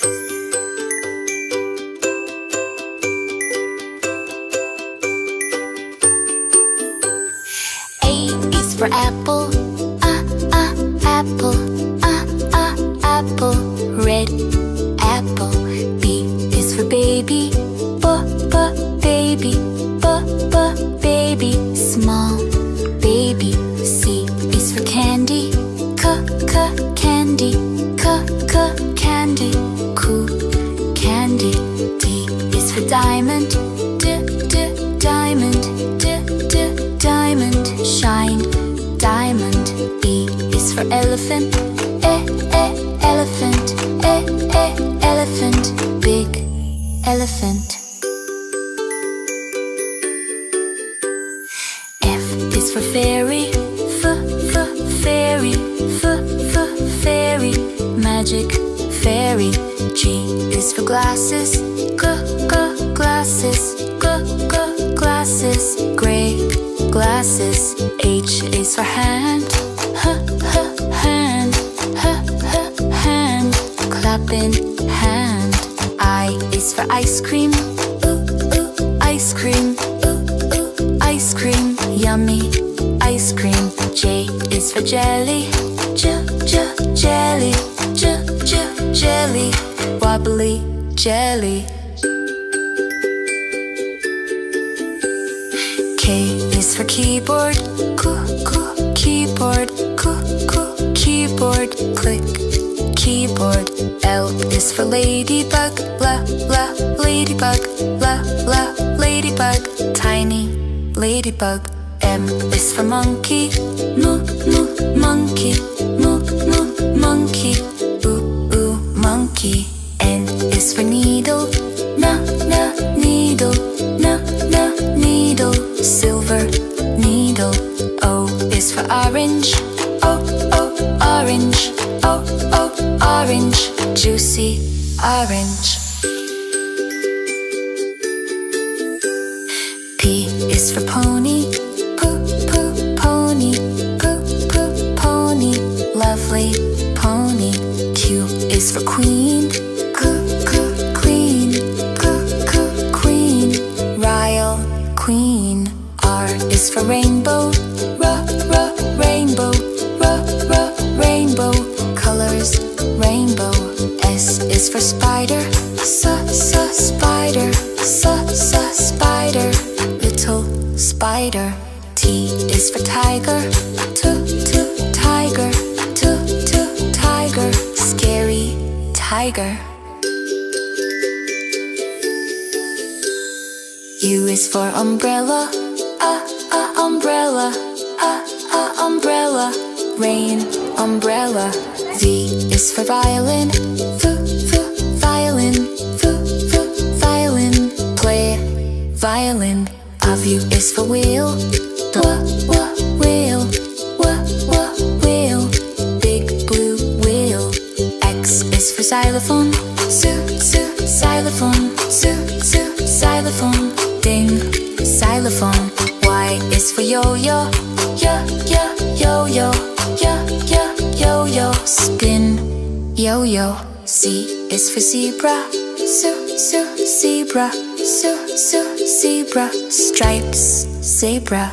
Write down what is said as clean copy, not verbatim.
A is for apple, apple, apple, red apple. B is for baby, baby, baby, small baby. C is for candy, candy, candy, cool candy. D is for diamond, diamond, diamond, shine diamond. E is for elephant, elephant, elephant, big elephant. F is for fairy, fairy, fairy, magic fairy. G is for glasses, glasses, glasses, gray glasses. H is for hand, hand, hand, clapping hand. I is for ice cream, ice cream, ice cream, yummy ice cream. J is for jelly, jelly, jelly, wobbly jelly. K is for keyboard, keyboard, keyboard, click keyboard. L is for ladybug, ladybug, ladybug, tiny ladybug. M is for monkey, monkey, monkey, monkey. N is for needle, needle, needle, silver needle. O is for orange, orange, orange, juicy orange. P is for pony, pony, pony, lovely pony. Q is for queen, queen, queen, royal queen. R is for rainbow, rainbow, rainbow, colors rainbow. S is for spider, spider, spider, little spider. T is for tiger, tiger, tiger, scary tiger. U is for umbrella, umbrella, umbrella, rain umbrella. V is for violin, violin, violin, play violin. W is for wheel, wheel, wheel, big blue wheel. X is for xylophone, xylophone, xylophone, ding, xylophone. Y is for yo-yo, yo-yo, yo-yo, spin, yo-yo. Z is for zebra, zebra, zebra, stripes, zebra.